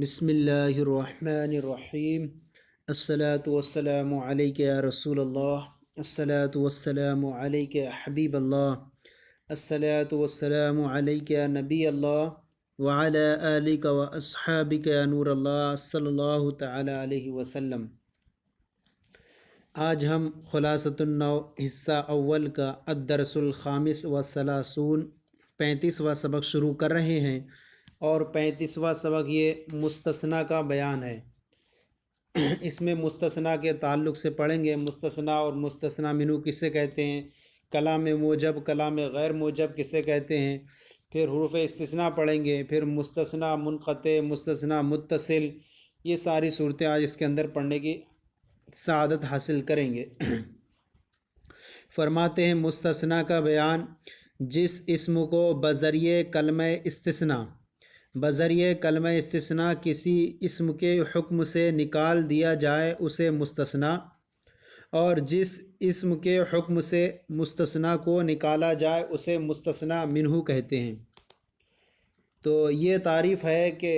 بسم اللہ الرحمن الرحیم الصلاۃ والسلام علیک یا رسول اللہ الصلاۃ والسلام علیک یا حبیب اللہ الصلاۃ والسلام علیک یا نبی اللہ وعلی آلک و اصحابک یا نور اللہ صلی اللہ تعالی علیہ وسلم۔ آج ہم خلاصۃ النو حصہ اول کا الدرس الخامس والثلاثون 35واں سبق شروع کر رہے ہیں، اور 35واں سبق یہ مستثنیٰ کا بیان ہے۔ اس میں مستثنیٰ کے تعلق سے پڑھیں گے، مستثنیٰ اور مستثنیٰ منہ کسے کہتے ہیں، کلام موجب کلام غیر موجب کسے کہتے ہیں، پھر حروف استثناء پڑھیں گے، پھر مستثنیٰ منقطع، مستثنیٰ متصل، یہ ساری صورتیں آج اس کے اندر پڑھنے کی سعادت حاصل کریں گے۔ فرماتے ہیں مستثنیٰ کا بیان، جس اسم کو بذریعہ کلمہ استثناء کسی اسم کے حکم سے نکال دیا جائے اسے مستثنیٰ، اور جس اسم کے حکم سے مستثنیٰ کو نکالا جائے اسے مستثنیٰ منہ کہتے ہیں۔ تو یہ تعریف ہے کہ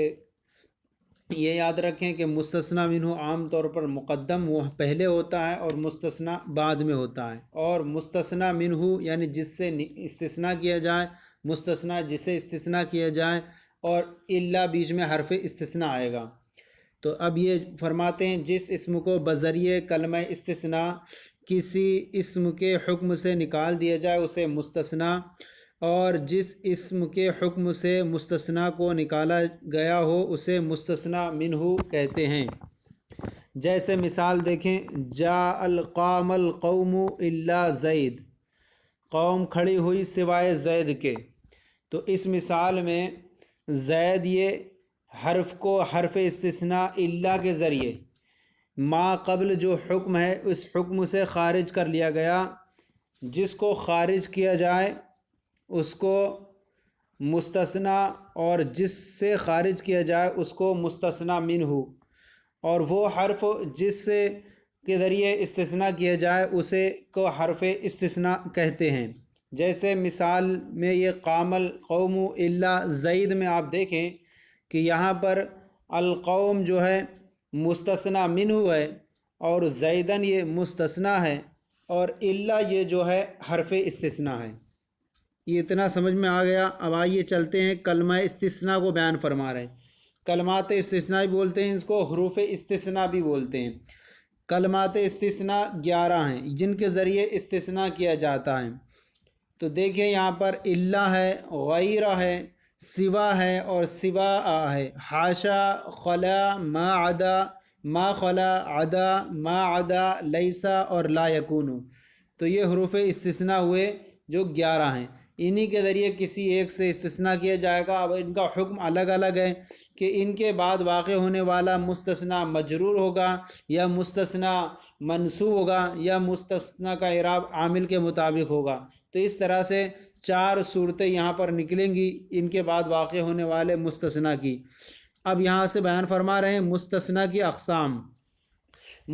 یہ یاد رکھیں کہ مستثنیٰ منہ عام طور پر مقدم وہ پہلے ہوتا ہے اور مستثنیٰ بعد میں ہوتا ہے، اور مستثنیٰ منہ یعنی جس سے استثناء کیا جائے، مستثنیٰ جسے استثناء کیا جائے، اور الا بیچ میں حرف استثناء آئے گا۔ تو اب یہ فرماتے ہیں جس اسم کو بذریعہ کلمہ استثناء کسی اسم کے حکم سے نکال دیا جائے اسے مستثنیٰ، اور جس اسم کے حکم سے مستثنیٰ کو نکالا گیا ہو اسے مستثنیٰ منہ کہتے ہیں۔ جیسے مثال دیکھیں، جاء القام القوم الا زید، قوم کھڑی ہوئی سوائے زید کے۔ تو اس مثال میں زید یہ حرف کو حرف استثناء الا کے ذریعے ما قبل جو حکم ہے اس حکم سے خارج کر لیا گیا، جس کو خارج کیا جائے اس کو مستثنیٰ، اور جس سے خارج کیا جائے اس کو مستثنیٰ منہ، اور وہ حرف جس سے کے ذریعے استثناء کیا جائے اسے کو حرف استثناء کہتے ہیں۔ جیسے مثال میں یہ قام القوم الا زید میں آپ دیکھیں کہ یہاں پر القوم جو ہے مستثنیٰ منہ ہے، اور زیدن یہ مستثنیٰ ہے، اور الا یہ جو ہے حرف استثناء ہے۔ یہ اتنا سمجھ میں آ گیا۔ اب آئیے چلتے ہیں کلمہ استثناء کو بیان فرما رہے ہیں۔ کلمات استثناء بھی بولتے ہیں، اس کو حروف استثناء بھی بولتے ہیں۔ کلمات استثناء 11 ہیں جن کے ذریعے استثناء کیا جاتا ہے۔ تو دیکھیں یہاں پر الا ہے، غیر ہے، سوا ہے، اور سوا ہے، حاشا، خلا، ما عدا، ما خلا، عدا، ما عدا، لیسا اور لا یکون۔ تو یہ حروف استثناء ہوئے جو 11 ہیں، انہی کے ذریعے کسی ایک سے استثناء کیا جائے گا۔ اب ان کا حکم الگ الگ ہے کہ ان کے بعد واقع ہونے والا مستثنیٰ مجرور ہوگا، یا مستثنیٰ منصوب ہوگا، یا مستثنیٰ کا اعراب عامل کے مطابق ہوگا۔ تو اس طرح سے 4 صورتیں یہاں پر نکلیں گی ان کے بعد واقع ہونے والے مستثنیٰ کی۔ اب یہاں سے بیان فرما رہے ہیں مستثنیٰ کی اقسام۔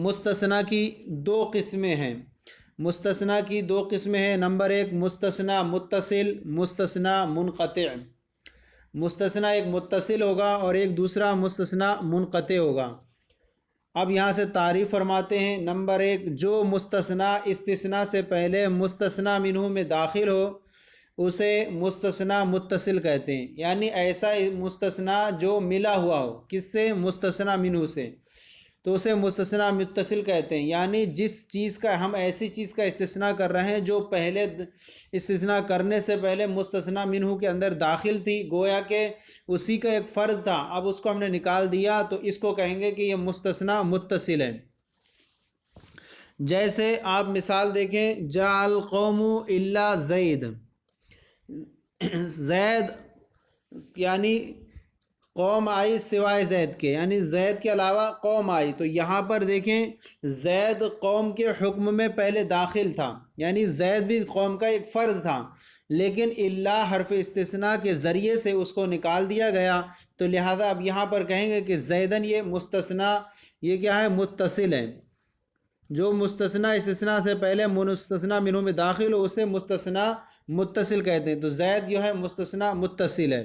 مستثنیٰ کی 2 قسمیں ہیں۔ مستثنیٰ کی 2 قسمیں ہیں۔ نمبر 1 مستثنیٰ متصل، مستثنیٰ منقطع۔ مستثنیٰ ایک متصل ہوگا اور ایک دوسرا مستثنیٰ منقطع ہوگا۔ اب یہاں سے تعریف فرماتے ہیں۔ نمبر 1 جو مستثنیٰ استثناء سے پہلے مستثنیٰ منہ میں داخل ہو اسے مستثنیٰ متصل کہتے ہیں، یعنی ایسا مستثنیٰ جو ملا ہوا ہو کس سے، مستثنیٰ منہ سے، تو اسے مستثنیٰ متصل کہتے ہیں۔ یعنی جس چیز کا ہم ایسی چیز کا استثناء کر رہے ہیں جو پہلے استثناء کرنے سے پہلے مستثنیٰ منہ کے اندر داخل تھی، گویا کہ اسی کا ایک فرد تھا، اب اس کو ہم نے نکال دیا تو اس کو کہیں گے کہ یہ مستثنیٰ متصل ہے۔ جیسے آپ مثال دیکھیں، جاء القوم الا زید، زید یعنی قوم آئی سوائے زید کے، یعنی زید کے علاوہ قوم آئی۔ تو یہاں پر دیکھیں زید قوم کے حکم میں پہلے داخل تھا، یعنی زید بھی قوم کا ایک فرد تھا، لیکن الا حرف استثناء کے ذریعے سے اس کو نکال دیا گیا، تو لہذا اب یہاں پر کہیں گے کہ زیدن یہ مستثنیٰ یہ کیا ہے، متصل ہے۔ جو مستثنیٰ استثناء سے پہلے مستثنیٰ منہ میں داخل ہو اسے مستثنیٰ متصل کہتے ہیں۔ تو زید جو ہے مستثنیٰ متصل ہے۔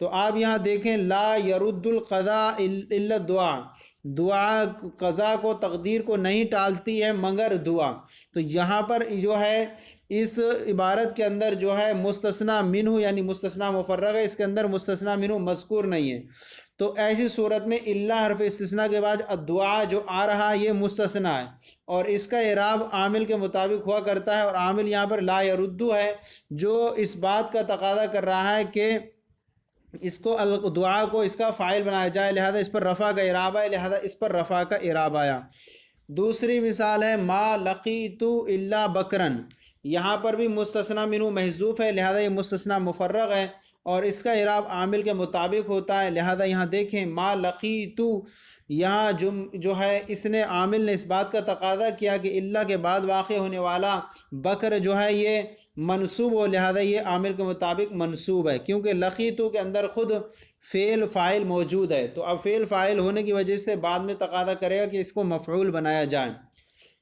تو آپ یہاں دیکھیں لا یرد القضاء الا دعا، دعا قضا کو تقدیر کو نہیں ٹالتی ہے مگر دعا. تو یہاں پر جو ہے اس عبارت کے اندر جو ہے مستثنی منہ یعنی مستثنی مفرغ ہے، اس کے اندر مستثنی منہ مذکور نہیں ہے. تو ایسی صورت میں الا حرف استثناء کے بعد الدعا جو آ رہا ہے یہ مستثنی ہے، اور اس کا اعراب عامل کے مطابق ہوا کرتا ہے، اور عامل یہاں پر لا یردو ہے جو اس بات کا تقاضا کر رہا ہے کہ اس کو دعا کو اس کا فاعل بنایا جائے، لہذا اس پر رفع کا اعراب ہے، لہذا اس پر رفع کا اعراب آیا. دوسری مثال ہے ما لقیت الا بکرن، یہاں پر بھی مستثنی منہ محذوف ہے، لہذا یہ مستثنی مفرغ ہے اور اس کا اعراب عامل کے مطابق ہوتا ہے. لہذا یہاں دیکھیں ما لقیت، یہاں جو ہے اس نے عامل نے اس بات کا تقاضا کیا کہ اللہ کے بعد واقع ہونے والا بکر جو ہے یہ منصوب ہو، لہذا یہ عامل کے مطابق منصوب ہے، کیونکہ لقیتو کے اندر خود فعل فاعل موجود ہے. تو اب فعل فاعل ہونے کی وجہ سے بعد میں تقاضا کرے گا کہ اس کو مفعول بنایا جائے.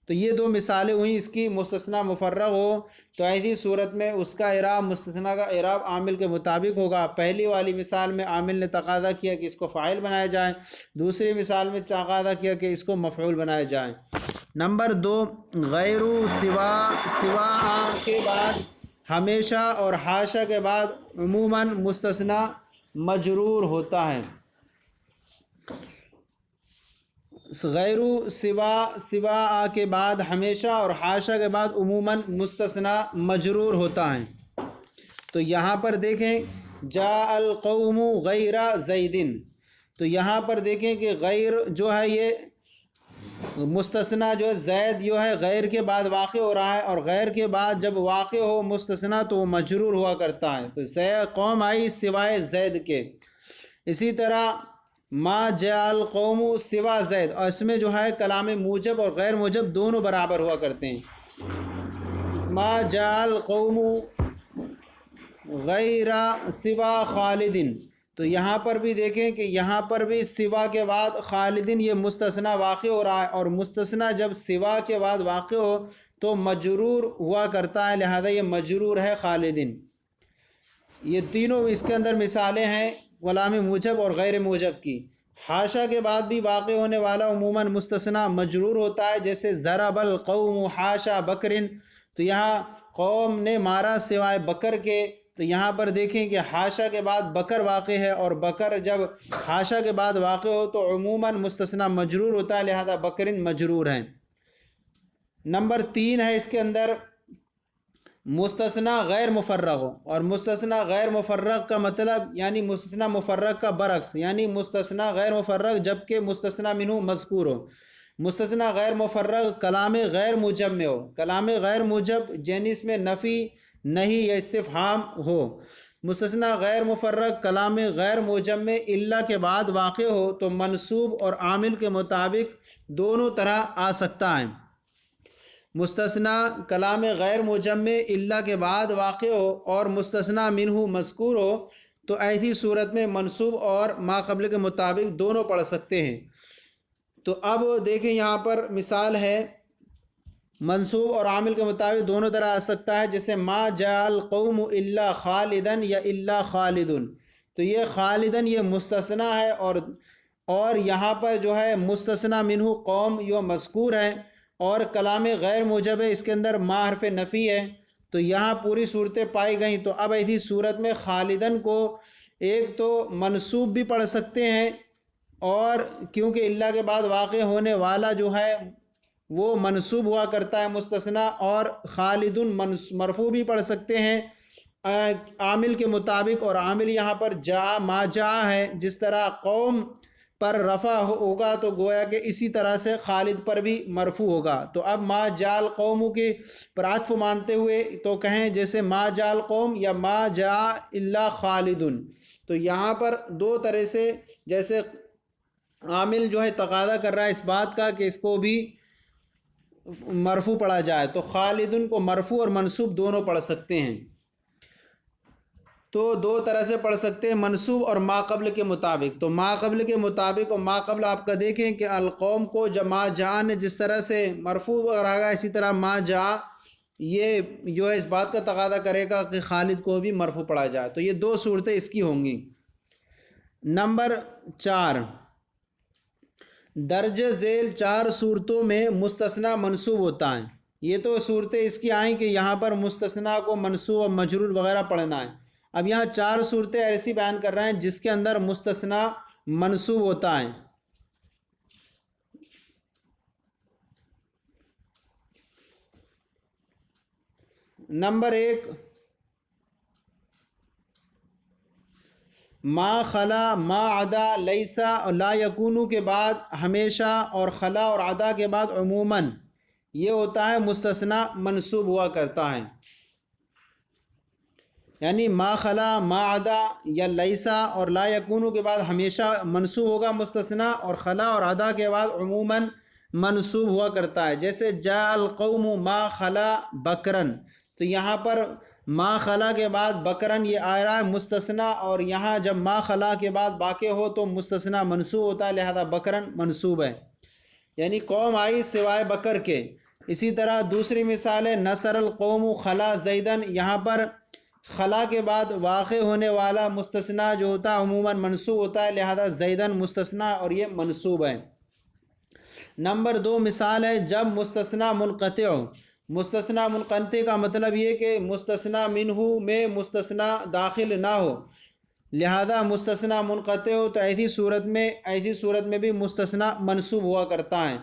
تو یہ دو مثالیں ہوئیں اس کی، مستثنی مفرغ ہو تو ایسی صورت میں اس کا اعراب مستثنی کا اعراب عامل کے مطابق ہوگا. پہلی والی مثال میں عامل نے تقاضا کیا کہ اس کو فاعل بنایا جائے، دوسری مثال میں تقاضا کیا کہ اس کو مفعول بنایا جائے. نمبر 2 غیر سوا کے بعد ہمیشہ اور حاشا کے بعد عموماً مستثنی مجرور ہوتا ہے. غیر سوا کے بعد ہمیشہ اور حاشا کے بعد عموماً مستثنی مجرور ہوتا ہے. تو یہاں پر دیکھیں جاء القوم غیر زیدن، تو یہاں پر دیکھیں کہ غیر جو ہے یہ مستثنی جو ہے زید جو ہے غیر کے بعد واقع ہو رہا ہے، اور غیر کے بعد جب واقع ہو مستثنی تو وہ مجرور ہوا کرتا ہے. تو قوم آئی سوائے زید کے. اسی طرح ما جاء القوم سوا زید، اور اس میں جو ہے کلام موجب اور غیر موجب دونوں برابر ہوا کرتے ہیں. ما جاء القوم غیر سوا خالدن، تو یہاں پر بھی دیکھیں کہ یہاں پر بھی سوا کے بعد خالدن یہ مستثنی واقع ہو رہا ہے، اور مستثنی جب سوا کے بعد واقع ہو تو مجرور ہوا کرتا ہے، لہذا یہ مجرور ہے خالدن. یہ تینوں اس کے اندر مثالیں ہیں کلام موجب اور غیر موجب کی. حاشا کے بعد بھی واقع ہونے والا عموماً مستثنی مجرور ہوتا ہے، جیسے ضرب القوم حاشا بکرن، تو یہاں قوم نے مارا سوائے بکر کے. تو یہاں پر دیکھیں کہ حاشا کے بعد بکر واقع ہے، اور بکر جب حاشا کے بعد واقع ہو تو عموماً مستثنی مجرور ہوتا ہے، لہذا بکرن مجرور ہیں. نمبر 3 ہے اس کے اندر مستثنی غیر مفرغ ہو، اور مستثنی غیر مفرغ کا مطلب یعنی مستثنی مفرغ کا برعکس، یعنی مستثنی غیر مفرغ جبکہ مستثنی منہ مذکور ہو. مستثنی غیر مفرغ کلام غیر موجب میں ہو، کلام غیر موجب یعنی اس میں نفی نہیں یا استفہام ہو. مستثنی غیر مفرغ کلام غیر موجب میں الا کے بعد واقع ہو تو منصوب اور عامل کے مطابق دونوں طرح آ سکتا ہے. مستثنی کلام غیر موجب میں الا کے بعد واقع ہو اور مستثنی منہ مذکور ہو تو ایسی صورت میں منصوب اور ما قبل کے مطابق دونوں پڑھ سکتے ہیں. تو اب دیکھیں یہاں پر مثال ہے منصوب اور عامل کے مطابق دونوں طرح آ سکتا ہے، جیسے ما جاء القوم الا خالدن یا الا خالدن. تو یہ خالدن یہ مستثنی ہے، اور یہاں پر جو ہے مستثنی منہ قوم یہ مذکور ہے، اور کلام غیر موجب ہے، اس کے اندر ما حرف نفی ہے. تو یہاں پوری صورتیں پائی گئیں. تو اب ایسی صورت میں خالدن کو ایک تو منصوب بھی پڑھ سکتے ہیں، اور کیونکہ اللہ کے بعد واقع ہونے والا جو ہے وہ منصوب ہوا کرتا ہے مستثنی، اور خالدن مرفوع بھی پڑھ سکتے ہیں عامل کے مطابق، اور عامل یہاں پر ما جا ہے. جس طرح قوم پر رفع ہوگا تو گویا کہ اسی طرح سے خالد پر بھی مرفوع ہوگا. تو اب ما جاء القوم کی پر عطف مانتے ہوئے تو کہیں جیسے ما جاء القوم یا ما جاء الا خالدن. تو یہاں پر دو طرح سے جیسے عامل جو ہے تقاضا کر رہا ہے اس بات کا کہ اس کو بھی مرفوع پڑھا جائے، تو خالدن کو مرفوع اور منصوب دونوں پڑھ سکتے ہیں. تو دو طرح سے پڑھ سکتے ہیں، منصوب اور ما قبل کے مطابق. تو ما قبل کے مطابق اور ما قبل آپ کا دیکھیں کہ القوم کو جب ما جاء نے جس طرح سے مرفوع رہا گا، اسی طرح ما جاء یہ جو ہے اس بات کا تقاضا کرے گا کہ خالد کو بھی مرفوع پڑھا جائے. تو یہ دو صورتیں اس کی ہوں گی. نمبر 4، درج ذیل 4 صورتوں میں مستثنی منصوب ہوتا ہے۔ یہ تو صورتیں اس کی آئیں کہ یہاں پر مستثنی کو منصوب و مجرور وغیرہ پڑھنا ہے۔ اب یہاں 4 صورتیں ایسی بیان کر رہے ہیں جس کے اندر مستثنی منصوب ہوتا ہے۔ نمبر 1، ما خلا، ما عدا، لیسا اور لا یکونو کے بعد ہمیشہ اور خلا اور عدا کے بعد عموماً یہ ہوتا ہے مستثنی منصوب ہوا کرتا ہے۔ یعنی ما خلا، ما عدا یا لیسا اور لا یکونو کے بعد ہمیشہ منصوب ہوگا مستثنی، اور خلا اور عدا کے بعد عموماً منصوب ہوا کرتا ہے۔ جیسے جاء القوم ما خلا بکرن، تو یہاں پر ما خلا کے بعد بکرن یہ آ رہا ہے مستثنی، اور یہاں جب ما خلا کے بعد واقع ہو تو مستثنی منصوب ہوتا ہے، لہذا بکرن منصوب ہے، یعنی قوم آئی سوائے بکر کے۔ اسی طرح دوسری مثال ہے نصر القوم خلا زیدن، یہاں پر خلا کے بعد واقع ہونے والا مستثنی جو ہوتا ہے عموماً منصوب ہوتا ہے، لہذا زیدن مستثنی اور یہ منصوب ہے۔ نمبر 2 مثال ہے جب مستثنی منقطع ہو۔ مستثنی منقطع کا مطلب یہ کہ مستثنی منہ میں مستثنی داخل نہ ہو، لہذا مستثنی منقطع ہو تو ایسی صورت میں بھی مستثنی منصوب ہوا کرتا ہے۔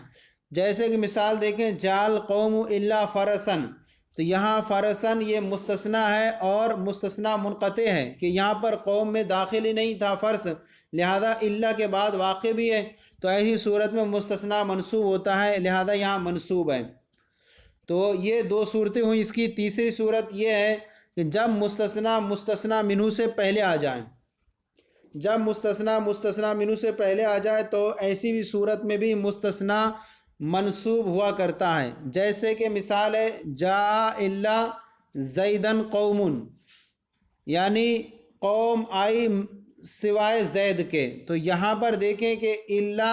جیسے کہ مثال دیکھیں جال قوم الا فرسن، تو یہاں فرسن یہ مستثنی ہے اور مستثنی منقطع ہے کہ یہاں پر قوم میں داخل ہی نہیں تھا فرس، لہذا الا کے بعد واقع بھی ہے، تو ایسی صورت میں مستثنی منصوب ہوتا ہے، لہذا یہاں منصوب ہے۔ تو یہ 2 صورتیں ہوئیں۔ اس کی تیسری صورت یہ ہے کہ جب مستثنی منہ سے پہلے آ جائیں، جب مستثنی منہ سے پہلے آ جائے تو ایسی بھی صورت میں بھی مستثنی منصوب ہوا کرتا ہے۔ جیسے کہ مثال ہے جاء الا زیدن قوم، یعنی قوم آئی سوائے زید کے، تو یہاں پر دیکھیں کہ الا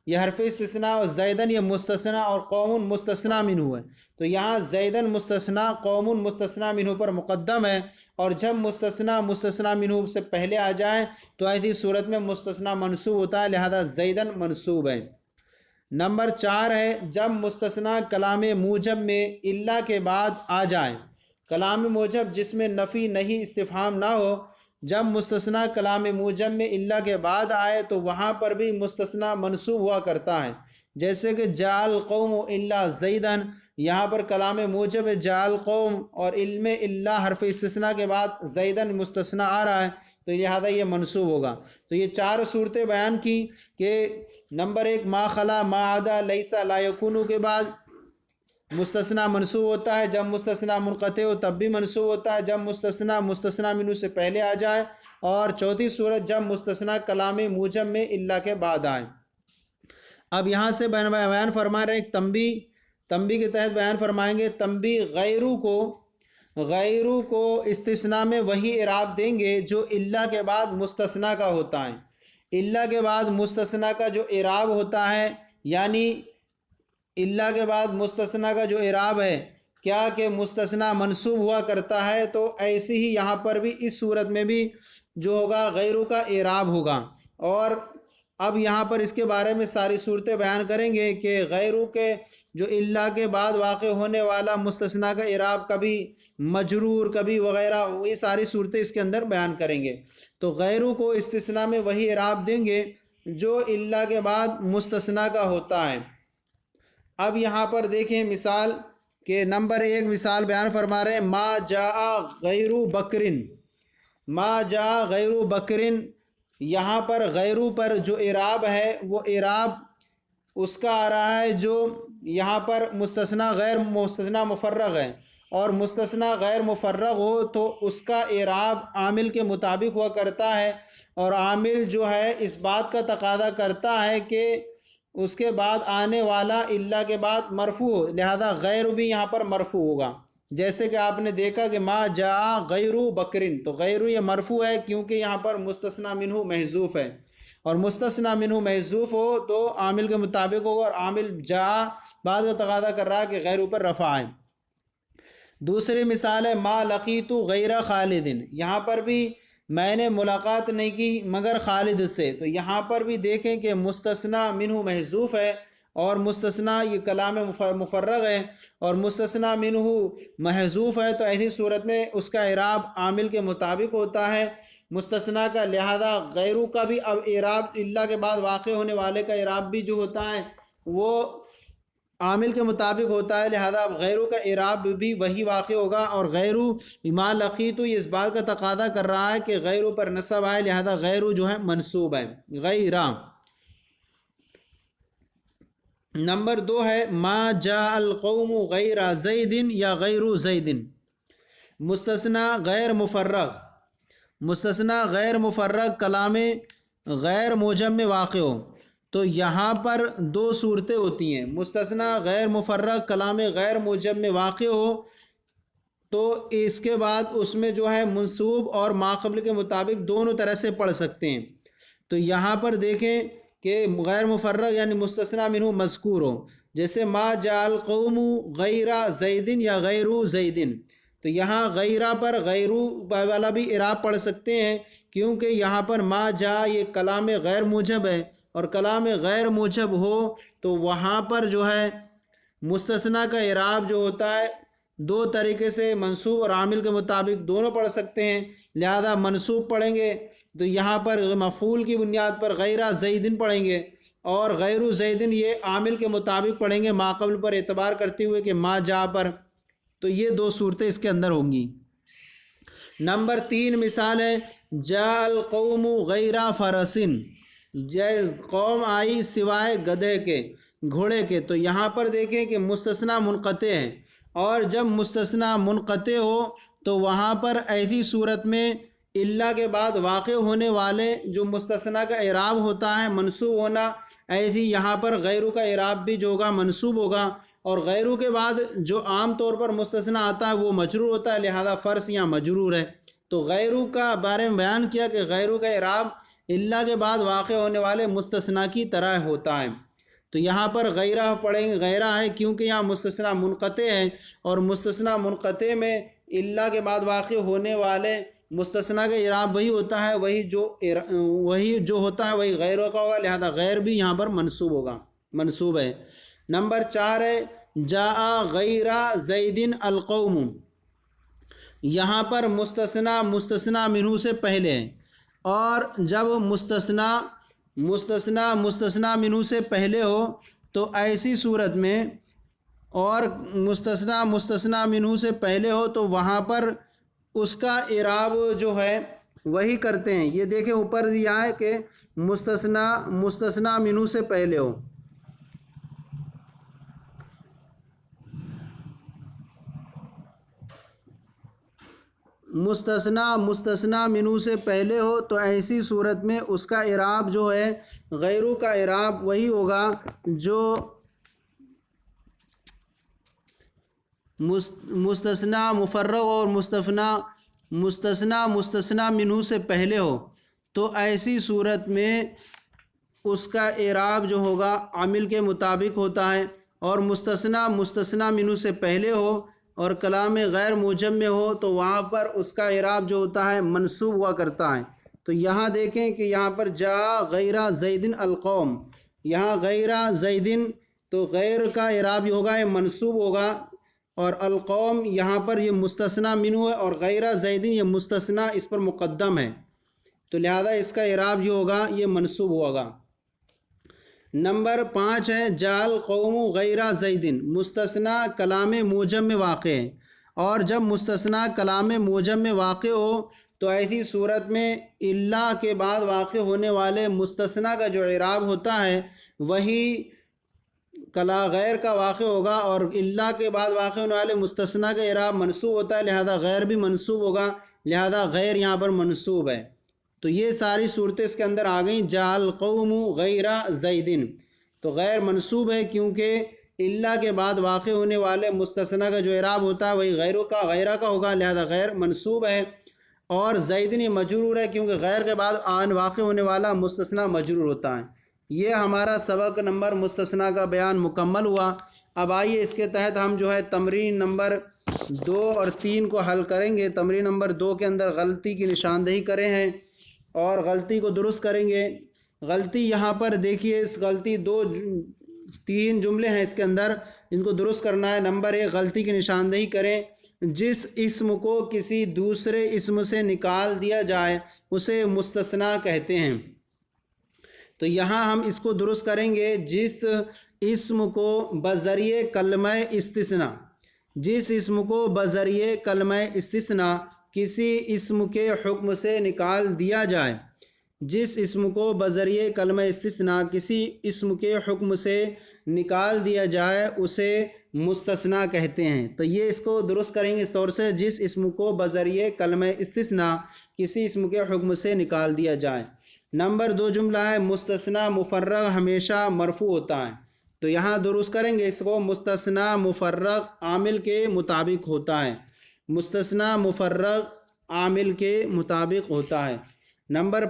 یہ حرف استثناء اور زیدن یہ مستثنی اور قوم مستثنی منہ ہے، تو یہاں زیدن مستثنی قوم مستثنی منہ پر مقدم ہے، اور جب مستثنی منہ سے پہلے آ جائیں تو ایسی صورت میں مستثنی منصوب ہوتا ہے، لہذا زیدن منصوب ہے۔ نمبر 4 ہے جب مستثنی کلام موجب میں الا کے بعد آ جائیں، کلام موجب جس میں نفی نہیں استفہام نہ ہو، جب مستثنی کلام موجب میں الا کے بعد آئے تو وہاں پر بھی مستثنی منصوب ہوا کرتا ہے۔ جیسے کہ جاء القوم الا زیدن، یہاں پر کلام موجب جاء القوم اور علم الا حرف استثناء کے بعد زیدن مستثنی آ رہا ہے، تو لہذا یہ منصوب ہوگا۔ تو یہ 4 صورتیں بیان کی کہ نمبر 1 ما خلا، ما عدا، لیسا، لا یکونو کے بعد مستثنی منصوب ہوتا ہے، جب مستثنی منقطع ہو تب بھی منصوب ہوتا ہے، جب مستثنی منہ سے پہلے آ جائے، اور چوتھی صورت جب مستثنی کلام موجب میں الا کے بعد آئے۔ اب یہاں سے بیان فرما رہے ایک تنبیہ کے تحت بیان فرمائیں گے۔ تنبیہ غیرو کو استثناء میں وہی اعراب دیں گے جو الا کے بعد مستثنی کا ہوتا ہے۔ الا کے بعد مستثنی کا جو اعراب ہوتا ہے، یعنی الا کے بعد مستثنی کا جو اعراب ہے کیا کہ مستثنی منصوب ہوا کرتا ہے، تو ایسی ہی یہاں پر بھی اس صورت میں بھی جو ہوگا غیرو کا اعراب ہوگا۔ اور اب یہاں پر اس کے بارے میں ساری صورتیں بیان کریں گے کہ غیرو کے جو الا کے بعد واقع ہونے والا مستثنی کا اعراب کبھی مجرور کبھی وغیرہ، یہ ساری صورتیں اس کے اندر بیان کریں گے۔ تو غیرو کو استثناء میں وہی اعراب دیں گے جو الا کے بعد مستثنی کا ہوتا ہے۔ اب یہاں پر دیکھیں مثال کہ نمبر 1 مثال بیان فرما رہے ہیں ما جاء غیر بکرن، ما جاء غیر بکرن، یہاں پر غیرو پر جو اعراب ہے وہ اعراب اس کا آ رہا ہے جو یہاں پر مستثنی غیر مستثنی مفرغ ہے، اور مستثنی غیر مفرغ ہو تو اس کا اعراب عامل کے مطابق ہوا کرتا ہے، اور عامل جو ہے اس بات کا تقاضا کرتا ہے کہ اس کے بعد آنے والا الا کے بعد مرفوع ہو، لہذا غیر بھی یہاں پر مرفوع ہوگا۔ جیسے کہ آپ نے دیکھا کہ ما جاء غیر بکرن، تو غیر یہ مرفوع ہے کیونکہ یہاں پر مستثنی منہ محذوف ہے، اور مستثنی منہ محذوف ہو تو عامل کے مطابق ہوگا، اور عامل جاء بعد کا تقاضا کر رہا ہے کہ غیر پر رفع ہے۔ دوسری مثال ہے ما لقیت غیر خالد، یہاں پر بھی میں نے ملاقات نہیں کی مگر خالد سے، تو یہاں پر بھی دیکھیں کہ مستثنی منہ محذوف ہے اور مستثنی یہ کلام مفرغ ہے اور مستثنی منہ محذوف ہے، تو ایسی صورت میں اس کا اعراب عامل کے مطابق ہوتا ہے مستثنی کا، لہذا غیرو کا بھی اب اعراب الا کے بعد واقع ہونے والے کا اعراب بھی جو ہوتا ہے وہ عامل کے مطابق ہوتا ہے، لہذا غیرو کا اعراب بھی وہی واقع ہوگا، اور غیرو ما لقیتو یہ اس بات کا تقاضا کر رہا ہے کہ غیرو پر نصب آئے، لہذا غیرو جو ہے منصوب ہے غیرہ۔ نمبر 2 ہے ما جاء القوم غیر زید یا غیر زید، مستثنی غیر مفرغ، مستثنی غیر مفرغ کلام غیر موجم میں واقع ہو تو یہاں پر 2 صورتیں ہوتی ہیں، مستثنی غیر مفرغ کلام غیر موجم میں واقع ہو تو اس کے بعد اس میں جو ہے منصوب اور ما قبل کے مطابق دونوں طرح سے پڑھ سکتے ہیں، تو یہاں پر دیکھیں کہ غیر مفرغ یعنی مستثنی منہ مذکور ہو، جیسے ما جاء القوم غیر زید یا غیر زید، تو یہاں غیرہ پر غیرو والا بھی اعراب پڑھ سکتے ہیں کیونکہ یہاں پر ما جاء یہ کلام غیر موجب ہے، اور کلام غیر موجب ہو تو وہاں پر جو ہے مستثنی کا اعراب جو ہوتا ہے 2 طریقے سے منصوب اور عامل کے مطابق دونوں پڑھ سکتے ہیں، لہذا منصوب پڑھیں گے تو یہاں پر مفعول کی بنیاد پر غیر زیدن پڑھیں گے، اور غیر زیدن یہ عامل کے مطابق پڑھیں گے ما قبل پر اعتبار کرتے ہوئے کہ ما جا پر، تو یہ 2 صورتیں اس کے اندر ہوں گی۔ نمبر 3 مثال ہے جاء القوم غیر فرسن، جیز قوم آئی سوائے گدھے کے گھوڑے کے، تو یہاں پر دیکھیں کہ مستثنی منقطع ہے، اور جب مستثنی منقطع ہو تو وہاں پر ایسی صورت میں الا کے بعد واقع ہونے والے جو مستثنی کا اعراب ہوتا ہے منصوب ہونا، ایسی یہاں پر غیرو کا اعراب بھی جو ہوگا منصوب ہوگا، اور غیرو کے بعد جو عام طور پر مستثنی آتا ہے وہ مجرور ہوتا ہے، لہذا فرس یہاں مجرور ہے، تو غیرو کا بارے میں بیان کیا کہ غیرو کا اعراب الا کے بعد واقع ہونے والے مستثنی کی طرح ہوتا ہے، تو یہاں پر غیرہ پڑھیں گے، غیرہ ہے کیونکہ یہاں مستثنی منقطع ہے، اور مستثنی منقطع میں الا کے بعد واقع ہونے والے مستثنی کا اعراب وہی ہوتا ہے، وہی جو ہوتا ہے وہی غیروں کا ہوگا، لہذا غیر بھی یہاں پر منصوب ہوگا، منصوب ہے۔ نمبر 4 ہے جاء غیر زیدن القوم، یہاں پر مستثنی منہ سے پہلے ہے، اور جب مستثنی منہ سے پہلے ہو تو ایسی صورت میں، اور مستثنی منہ سے پہلے ہو تو وہاں پر اس کا اعراب جو ہے وہی کرتے ہیں، یہ دیکھیں اوپر دیا ہے کہ مستثنی منہ سے پہلے ہو، مستثنی منہ سے پہلے ہو تو ایسی صورت میں اس کا اعراب جو ہے غیرو کا اعراب وہی ہوگا جو مستثنی مفرغ اور مستثنی منہ سے پہلے ہو، تو ایسی صورت میں اس کا اعراب جو ہوگا عامل کے مطابق ہوتا ہے، اور مستثنی منہ سے پہلے ہو اور کلام غیر موجم میں ہو تو وہاں پر اس کا اعراب جو ہوتا ہے منصوب ہوا کرتا ہے، تو یہاں دیکھیں کہ یہاں پر جاء غیر زیدن القوم، یہاں غیر زیدن تو غیر کا اعراب یہ ہوگا یہ منصوب ہوگا، اور القوم یہاں پر یہ مستثنی منہ ہے، اور غیر زیدن یہ مستثنی اس پر مقدم ہے، تو لہذا اس کا اعراب جو ہوگا یہ منصوب ہوگا۔ نمبر 5 ہے جاء القوم غیر زیدن، مستثنی کلام موجم میں واقع ہے، اور جب مستثنی کلام موجم میں واقع ہو تو ایسی صورت میں الا کے بعد واقع ہونے والے مستثنی کا جو اعراب ہوتا ہے وہی غیر کا واقع ہوگا، اور الا کے بعد واقع ہونے والے مستثنی کا اعراب منصوب ہوتا ہے، لہذا غیر بھی منصوب ہوگا، لہذا غیر یہاں پر منصوب ہے، تو یہ ساری صورتیں اس کے اندر آ گئیں۔ جاء القوم غیر زیدن تو غیر منصوب ہے کیونکہ الا کے بعد واقع ہونے والے مستثنی کا جو اعراب ہوتا ہے وہی غیرہ کا ہوگا، لہذا غیر منصوب ہے، اور زیدن یہ مجرور ہے کیونکہ غیر کے بعد واقع ہونے والا مستثنی مجرور ہوتا ہے۔ یہ ہمارا سبق نمبر مستثنی کا بیان مکمل ہوا۔ اب آئیے اس کے تحت ہم جو ہے تمرین نمبر 2 اور 3 کو حل کریں گے۔ تمرین نمبر 2 کے اندر غلطی کی نشاندہی کرے ہیں اور غلطی کو درست کریں گے۔ غلطی یہاں پر دیکھیے، اس غلطی 3 جملے ہیں اس کے اندر، ان کو درست کرنا ہے۔ نمبر 1، غلطی کی نشاندہی کریں۔ جس اسم کو کسی دوسرے اسم سے نکال دیا جائے اسے مستثنیٰ کہتے ہیں۔ تو یہاں ہم اس کو درست کریں گے۔ جس اسم کو بذریعہ کلمہ استثناء، جس اسم کو بذریعہ کلمہ استثناء کسی اسم کے حکم سے نکال دیا جائے، جس اسم کو بذریعہ کلمہ استثناء کسی اسم کے حکم سے نکال دیا جائے اسے مستثنیٰ کہتے ہیں۔ تو یہ اس کو درست کریں گے اس طور سے، جس اسم کو بذریعہ کلمہ استثناء کسی اسم کے حکم سے نکال دیا جائے۔ نمبر 2 جملہ ہے، مستثنیٰ مفرغ ہمیشہ مرفوع ہوتا ہے۔ تو یہاں درست کریں گے اس کو، مستثنیٰ مفرغ عامل کے مطابق ہوتا ہے، مستثنیٰ مفرغ عامل کے مطابق ہوتا ہے۔ نمبر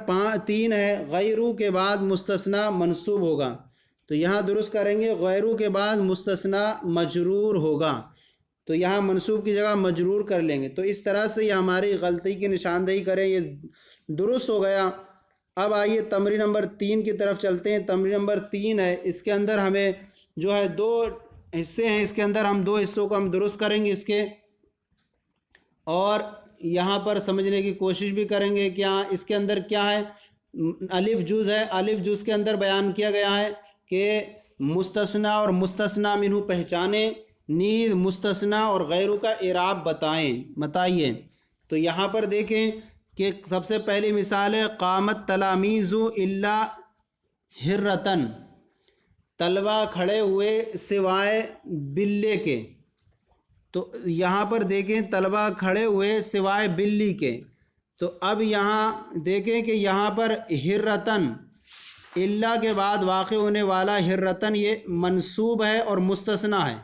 3 ہے، غیرو کے بعد مستثنیٰ منصوب ہوگا۔ تو یہاں درست کریں گے، غیرو کے بعد مستثنیٰ مجرور ہوگا۔ تو یہاں منصوب کی جگہ مجرور کر لیں گے۔ تو اس طرح سے یہ ہماری غلطی کی نشاندہی کریں، یہ درست ہو گیا۔ اب آئیے تمرین نمبر 3 کی طرف چلتے ہیں۔ تمرین نمبر 3 ہے، اس کے اندر ہمیں جو ہے 2 حصے ہیں، اس کے اندر ہم 2 حصوں کو ہم درست کریں گے اس کے، اور یہاں پر سمجھنے کی کوشش بھی کریں گے کیا اس کے اندر کیا ہے۔ الف جز ہے، الف جز کے اندر بیان کیا گیا ہے کہ مستثنیٰ اور مستثنیٰ منہ پہچانے، نیز مستثنیٰ اور غیرو کا اعراب بتائیے۔ تو یہاں پر دیکھیں کہ سب سے پہلی مثال ہے، قامت تلامیذ الا ہرتن، طلبہ کھڑے ہوئے سوائے بلے کے۔ تو یہاں پر دیکھیں طلبہ کھڑے ہوئے سوائے بلی کے۔ تو اب یہاں دیکھیں کہ یہاں پر ہرتن، الا کے بعد واقع ہونے والا ہرتن یہ منصوب ہے اور مستثنیٰ ہے،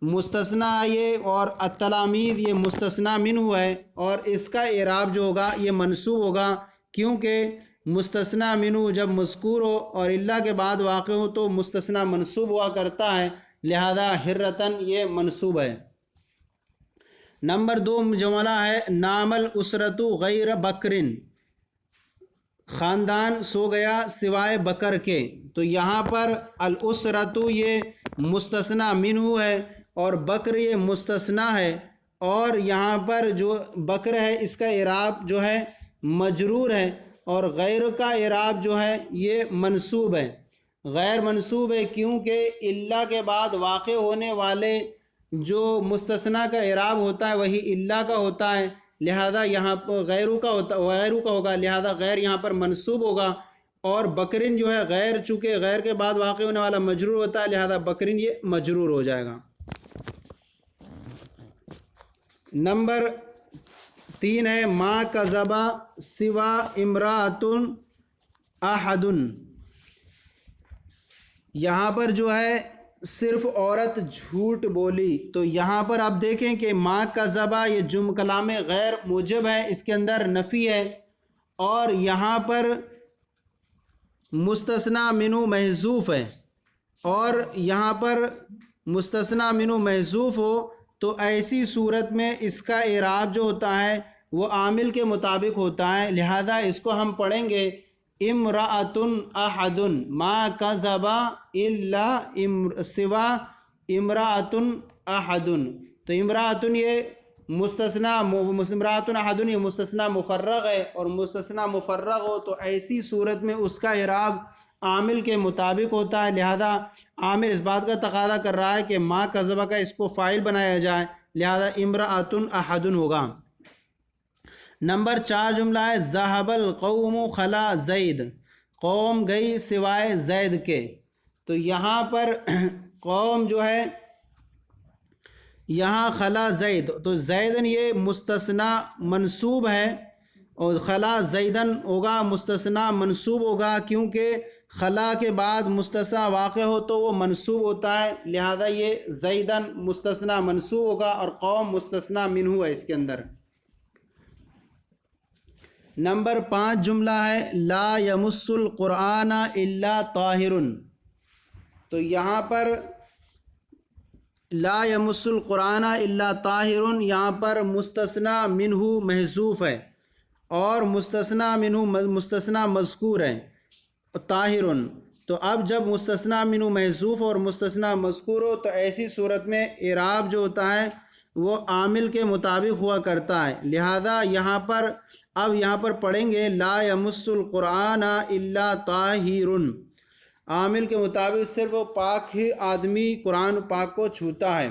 مستثنیٰ یہ، اور التلامیذ یہ مستثنیٰ منہ ہے، اور اس کا اعراب جو ہوگا یہ منصوب ہوگا، کیونکہ مستثنیٰ منہ جب مذکور ہو اور الا کے بعد واقع ہو تو مستثنیٰ منصوب ہوا کرتا ہے، لہذا ہرتن یہ منصوب ہے۔ نمبر 2 جملہ ہے، نام الاسرۃ غیر بکرن، خاندان سو گیا سوائے بکر کے۔ تو یہاں پر الاسرۃ یہ مستثنیٰ منہ ہے اور بکر یہ مستثنیٰ ہے، اور یہاں پر جو بکر ہے اس کا اعراب جو ہے مجرور ہے، اور غیر کا اعراب جو ہے یہ منصوب ہے، غیر منصوب ہے، کیونکہ الا کے بعد واقع ہونے والے جو مستثنیٰ کا اعراب ہوتا ہے وہی الا کا ہوتا ہے، لہذا یہاں پر غیرو کا ہوگا، لہذا غیر یہاں پر منصوب ہوگا، اور بکرین جو ہے غیر، چونکہ غیر کے بعد واقع ہونے والا مجرور ہوتا ہے، لہذا بکرین یہ مجرور ہو جائے گا۔ نمبر 3 ہے، ما کذب سوا امرأۃ احد، یہاں پر جو ہے صرف عورت جھوٹ بولی۔ تو یہاں پر آپ دیکھیں کہ ما کذب یہ کلام غیر موجب ہے، اس کے اندر نفی ہے، اور یہاں پر مستثنیٰ منہ محذوف ہے، اور یہاں پر مستثنیٰ منہ محذوف ہو تو ایسی صورت میں اس کا اعراب جو ہوتا ہے وہ عامل کے مطابق ہوتا ہے، لہذا اس کو ہم پڑھیں گے، امرأۃ احد ما کذب الا سوا امرأۃ احد۔ تو امرأۃ یہ امرأۃ احد یہ مستثنیٰ مفرغ ہے، اور مستثنیٰ مفرغ ہو تو ایسی صورت میں اس کا اعراب عامل کے مطابق ہوتا ہے، لہذا عامل اس بات کا تقاضا کر رہا ہے کہ ما کذب کا اس کو فاعل بنایا جائے، لہذا امرأۃ احد ہوگا۔ نمبر 4 جملہ ہے، ذهب القوم خلا زید، قوم گئی سوائے زید کے۔ تو یہاں پر قوم جو ہے یہاں خلا زید، تو زیدن یہ مستثنیٰ منصوب ہے، اور خلا زیدن ہوگا مستثنیٰ منصوب ہوگا، کیونکہ خلا کے بعد مستثنیٰ واقع ہو تو وہ منصوب ہوتا ہے، لہذا یہ زیدن مستثنیٰ منصوب ہوگا، اور قوم مستثنیٰ منہ ہے اس کے اندر۔ نمبر 5 جملہ ہے، لا یمس القرآن الا طاہر، تو یہاں پر لا یمس القرآن الا طاہر، یہاں پر مستثنی منہ محذوف ہے اور مستثنی منہ مستثنی مذکور ہے طاہر. تو اب جب مستثنی منہ محذوف اور مستثنی مذکور ہو تو ایسی صورت میں اعراب جو ہوتا ہے وہ عامل کے مطابق ہوا کرتا ہے. لہذا یہاں پر پڑھیں گے لا یمس القرآن الا طاہر. عامل کے مطابق صرف وہ پاک ہی آدمی قرآن پاک کو چھوتا ہے.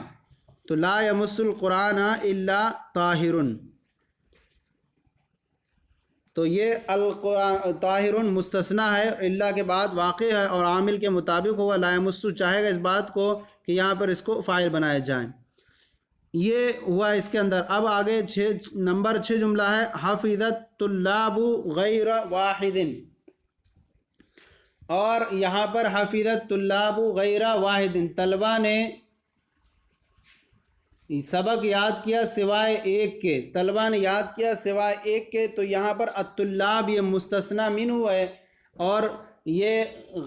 تو لا یمس القرآن الا طاہر. تو یہ القرآن طاہر مستثنی ہے، الا کے بعد واقع ہے اور عامل کے مطابق ہوگا. لا یمس چاہے گا اس بات کو کہ یہاں پر اس کو فاعل بنایا جائیں. یہ ہوا اس کے اندر. اب آگے نمبر 6 جملہ ہے حفظت طلاب غیر واحد. اور یہاں پر حفظت طلاب غیر واحد، طلبہ نے سبق یاد کیا سوائے ایک کے. طلبہ نے یاد کیا سوائے ایک کے. تو یہاں پر الطلاب یہ مستثنی منہ ہے اور یہ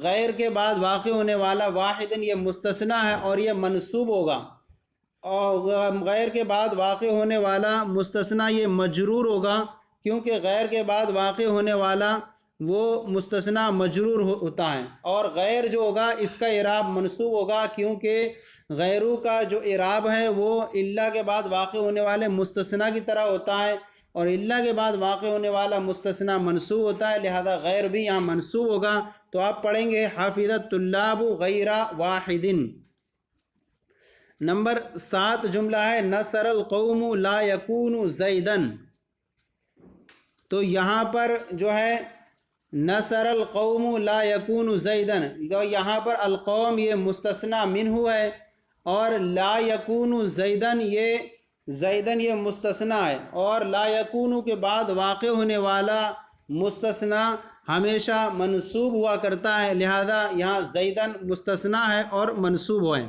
غیر کے بعد واقع ہونے والا واحد یہ مستثنی ہے اور یہ منصوب ہوگا. اور غیر کے بعد واقع ہونے والا مستثنی یہ مجرور ہوگا، کیونکہ غیر کے بعد واقع ہونے والا وہ مستثنی مجرور ہوتا ہے. اور غیر جو ہوگا اس کا اعراب منصوب ہوگا، کیونکہ غیرو کا جو اعراب ہے وہ الا کے بعد واقع ہونے والے مستثنی کی طرح ہوتا ہے اور الا کے بعد واقع ہونے والا مستثنی منصوب ہوتا ہے. لہذا غیر بھی یہاں منصوب ہوگا. تو آپ پڑھیں گے حفظت طلاب غیر واحد. نمبر 7 جملہ ہے نصر القوم لا یکون زیدا. تو یہاں پر جو ہے نصر القوم لا یکون زیدا، تو یہاں پر القوم یہ مستثنی منہ ہے اور لا یکون زیدن یہ مستثنی ہے. اور لا یکون کے بعد واقع ہونے والا مستثنی ہمیشہ منصوب ہوا کرتا ہے. لہذا یہاں زیدن مستثنی ہے اور منصوب ہے.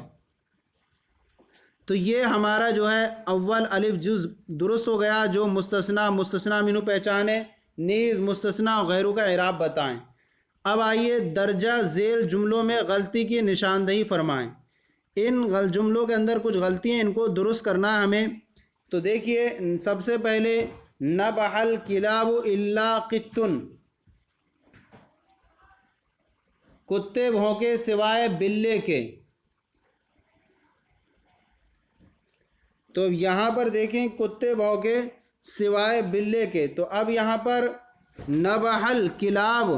تو یہ ہمارا جو ہے اول الف جز درست ہو گیا، جو مستثنی منہ پہچانے، نیز مستثنی و غیرو کا اعراب بتائیں. اب آئیے درجہ ذیل جملوں میں غلطی کی نشاندہی فرمائیں. ان جملوں کے اندر کچھ غلطی ہیں، ان کو درست کرنا ہے ہمیں. تو دیکھیے سب سے پہلے نبح الکلاب الا قط، کتے بھونکے سوائے بلے کے. تو یہاں پر دیکھیں کتے بھونکے سوائے بلے کے. تو اب یہاں پر نبح الکلاب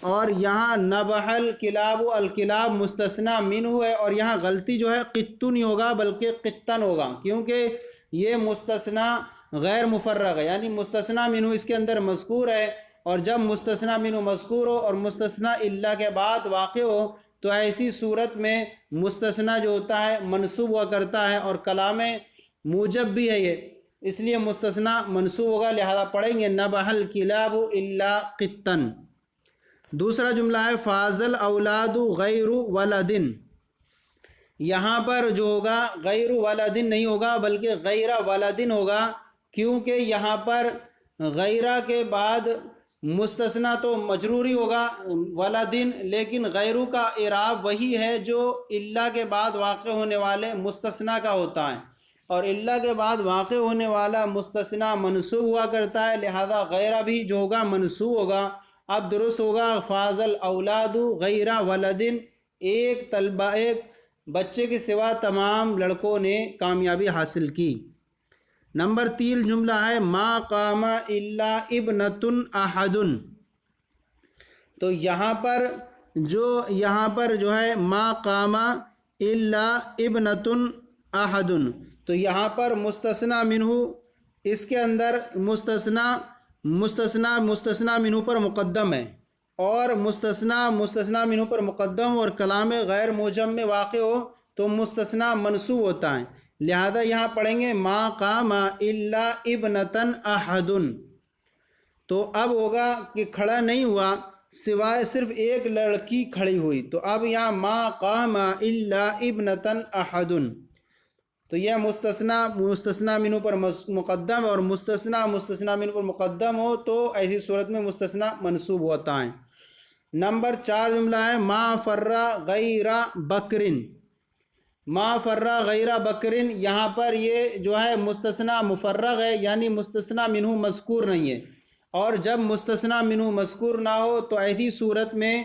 اور یہاں نبح الکلاب مستثنی منہ ہے اور یہاں غلطی جو ہے قط نہیں ہوگا بلکہ قطن ہوگا، کیونکہ یہ مستثنی غیر مفرغ ہے، یعنی مستثنی منہ اس کے اندر مذکور ہے. اور جب مستثنی منہ مذکور ہو اور مستثنی الا کے بعد واقع ہو تو ایسی صورت میں مستثنی جو ہوتا ہے منصوب ہوا کرتا ہے اور کلام موجب بھی ہے یہ، اس لیے مستثنی منصوب ہوگا. لہذا پڑھیں گے نبح الکلاب الا قطا. دوسرا جملہ ہے فاز الاولاد غیر ولد. یہاں پر جو ہوگا غیر ولد نہیں ہوگا بلکہ غیر ولد ہوگا، کیونکہ یہاں پر غیرہ کے بعد مستثنی تو مجروری ہوگا ولدن، لیکن غیرو کا اعراب وہی ہے جو الا کے بعد واقع ہونے والے مستثنی کا ہوتا ہے اور الا کے بعد واقع ہونے والا مستثنی منصوب ہوا کرتا ہے. لہذا غیرہ بھی جو ہوگا منصوب ہوگا. اب درست ہوگا فاز الاولاد غیر ولدن، ایک بچے کے سوا تمام لڑکوں نے کامیابی حاصل کی. نمبر 3 جملہ ہے ما قام الا ابنۃ احد. تو یہاں پر جو ہے ما قام الا ابنۃ احد. تو یہاں پر مستثنی منہ اس کے اندر مستثنی منہ پر مقدم ہے اور مستثنی منہ پر مقدم اور کلام غیر موجب میں واقع ہو تو مستثنی منصوب ہوتا ہے. لہذا یہاں پڑھیں گے ما قام الا ابنۃ احد. تو اب ہوگا کہ کھڑا نہیں ہوا سوائے صرف ایک لڑکی کھڑی ہوئی. تو اب یہاں ما قام الا ابنۃ احد. تو یہ مستثنی منہ پر مقدم اور مستثنی منہ پر مقدم ہو تو ایسی صورت میں مستثنی منصوب ہوتا ہے. نمبر 4 جملہ ہے ما فر غیر بکر. ما فرہ غیر بکرن، یہاں پر یہ جو ہے مستثنی مفرغ ہے، یعنی مستثنی منہ مذکور نہیں ہے، اور جب مستثنی منہ مذکور نہ ہو تو ایسی صورت میں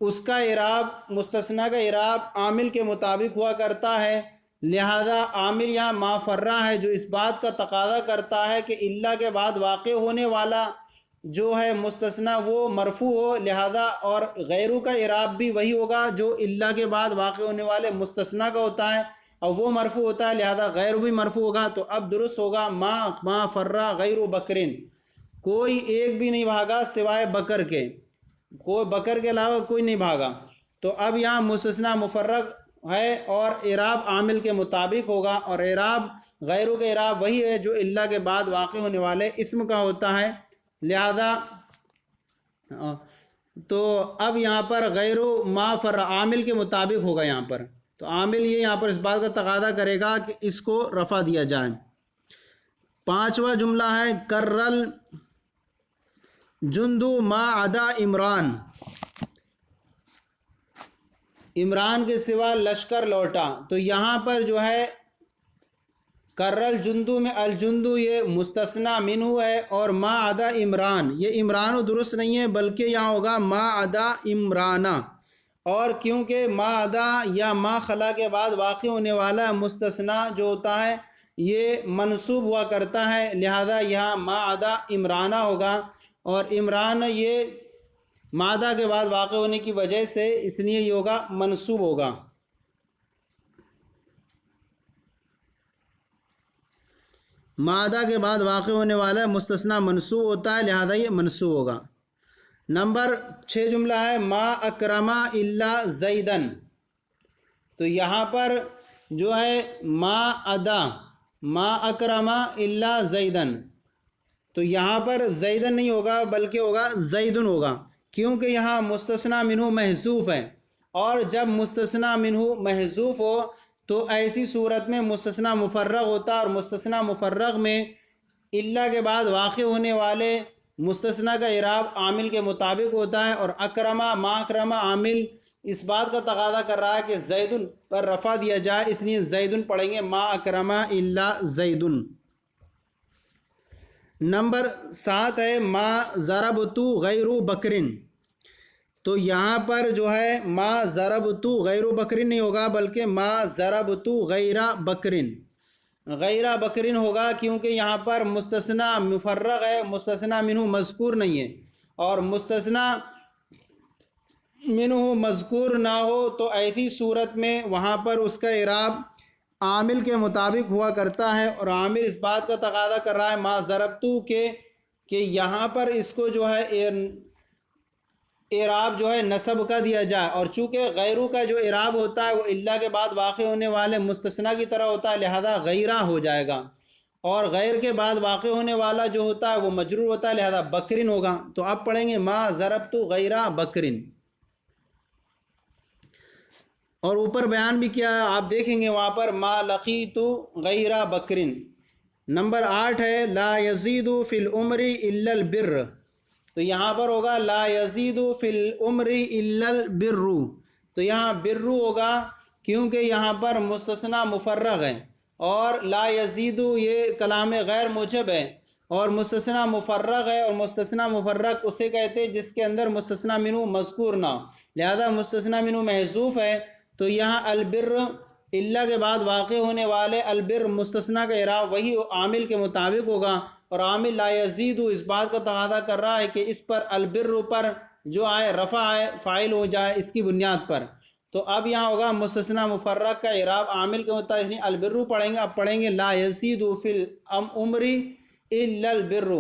اس کا اعراب، مستثنی کا اعراب عامل کے مطابق ہوا کرتا ہے، لہذا عامل یہاں ما فرہ ہے جو اس بات کا تقاضا کرتا ہے کہ الا کے بعد واقع ہونے والا جو ہے مستثنی وہ مرفوع ہو، لہذا اور غیرو کا اعراب بھی وہی ہوگا جو الا کے بعد واقع ہونے والے مستثنی کا ہوتا ہے، اور وہ مرفوع ہوتا ہے، لہذا غیر بھی مرفوع ہوگا۔ تو اب درست ہوگا ما فرہ غیر بکرن، کوئی ایک بھی نہیں بھاگا سوائے بکر کے، کوئی بکر کے علاوہ کوئی نہیں بھاگا۔ تو اب یہاں مستثنی مفرغ ہے اور اعراب عامل کے مطابق ہوگا، اور اعراب غیرو کے اعراب وہی ہے جو الا کے بعد واقع ہونے والے اسم کا ہوتا ہے، لہذا تو اب یہاں پر غیرو ما فرہ عامل کے مطابق ہوگا یہاں پر، تو عامل یہ یہاں پر اس بات کا تقاضا کرے گا کہ اس کو رفع دیا جائے۔ پانچواں جملہ ہے کرل جندو ما عدا عمران، عمران کے سوا لشکر لوٹا، تو یہاں پر جو ہے کرل جندو میں الجندو یہ مستثنی منہ ہے، اور ما عدا عمران یہ عمران درست نہیں ہے بلکہ یہاں ہوگا ما عدا عمرانہ، اور کیونکہ ما عدا یا ما خلا کے بعد واقع ہونے والا مستثنی جو ہوتا ہے یہ منصوب ہوا کرتا ہے، لہذا یہاں ما عدا عمرانہ ہوگا، اور عمران یہ ما عدا کے بعد واقع ہونے کی وجہ سے اس لیے یہ ہوگا منصوب ہوگا۔ ما عدا کے بعد واقع ہونے والا مستثنی منصوب ہوتا ہے، لہذا یہ منصوب ہوگا۔ نمبر 6 جملہ ہے ما اکرما الا زیدن، تو یہاں پر جو ہے ما عدا ما اکرما الا زیدن، تو یہاں پر زیدن نہیں ہوگا بلکہ ہوگا زیدن ہوگا، کیونکہ یہاں مستثنی منہ محذوف ہے، اور جب مستثنی منہ محذوف ہو تو ایسی صورت میں مستثنی مفرغ ہوتا ہے، اور مستثنی مفرغ میں الا کے بعد واقع ہونے والے مستثنی کا اعراب عامل کے مطابق ہوتا ہے، اور اکرما ما اکرما عامل اس بات کا تقاضا کر رہا ہے کہ زیدن پر رفع دیا جائے، اس لیے زیدن پڑھیں گے ما اکرما الا زیدن۔ نمبر 7 ہے ما ضربتو غیر بکرن، تو یہاں پر جو ہے ما ضربتو غیر بکرن نہیں ہوگا بلکہ ما ضربتو غیر بکرن، غیر بکرن ہوگا، کیونکہ یہاں پر مستثنی مفرغ ہے، مستثنی منہ مذکور نہیں ہے، اور مستثنی منہ مذکور نہ ہو تو ایسی صورت میں وہاں پر اس کا اعراب عامل کے مطابق ہوا کرتا ہے، اور عامل اس بات کا تقاضا کر رہا ہے ما ضربتو کہ یہاں پر اس کو جو ہے اعراب جو ہے نصب کا دیا جائے، اور چونکہ غیرو کا جو اعراب ہوتا ہے وہ الا کے بعد واقع ہونے والے مستثنی کی طرح ہوتا ہے، لہذا غیرہ ہو جائے گا، اور غیر کے بعد واقع ہونے والا جو ہوتا ہے وہ مجرور ہوتا ہے، لہذا بکرن ہوگا۔ تو اب پڑھیں گے ما ضربتو غیرہ بکرن، اور اوپر بیان بھی کیا ہے آپ دیکھیں گے وہاں پر ما لقیتو غیرہ بکرن۔ نمبر 8 ہے لا یزید فی العمر الا البر، تو یہاں پر ہوگا لا یزید فی العمر الا البر، تو یہاں برو ہوگا کیونکہ یہاں پر مستثنی مفرغ ہے، اور لا یزید یہ کلام غیر موجب ہے، اور مستثنی مفرغ ہے، اور مستثنی مفرغ اسے کہتے ہیں جس کے اندر مستثنی منہ مذکور نہ ہو، لہذا مستثنی منہ محذوف ہے، تو یہاں البر الا کے بعد واقع ہونے والے البر مستثنی کا اعراب وہی عامل کے مطابق ہوگا، اور عامل لا یزید اس بات کا تقاضا کر رہا ہے کہ اس پر البر پر جو آئے رفع آئے فاعل ہو جائے اس کی بنیاد پر، تو اب یہاں ہوگا مستثنی مفرغ کا اعراب عامل کے مطابق، یعنی البر پڑھیں گے، اب پڑھیں گے لا یزید فی العمر الا البر،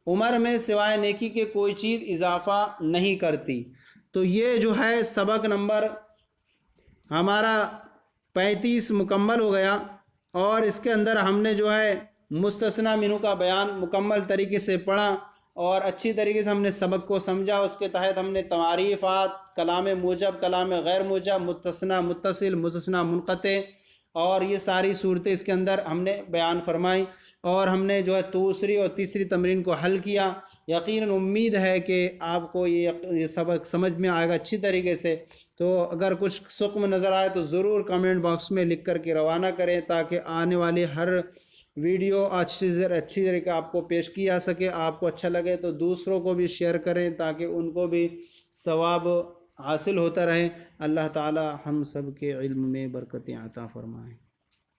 عمر میں سوائے نیکی کے کوئی چیز اضافہ نہیں کرتی۔ تو یہ جو ہے سبق نمبر ہمارا 35 مکمل ہو گیا، اور اس کے اندر ہم نے جو ہے مستثنی منہ کا بیان مکمل طریقے سے پڑھا، اور اچھی طریقے سے ہم نے سبق کو سمجھا، اس کے تحت ہم نے تعریفات، کلام موجب، کلام غیر موجب، مستثنی متصل، مستثنی منقطع، اور یہ ساری صورتیں اس کے اندر ہم نے بیان فرمائی، اور ہم نے جو ہے دوسری اور تیسری تمرین کو حل کیا۔ یقیناً امید ہے کہ آپ کو یہ سبق سمجھ میں آئے گا اچھی طریقے سے، تو اگر کچھ سقم نظر آئے تو ضرور کمنٹ باکس میں لکھ کر کے روانہ کریں، تاکہ آنے والی ہر ویڈیو اچھی طریقے آپ کو پیش کی جا سکے۔ آپ کو اچھا لگے تو دوسروں کو بھی شیئر کریں تاکہ ان کو بھی ثواب حاصل ہوتا رہے۔ اللہ تعالی ہم سب کے علم میں برکتیں عطا فرمائیں۔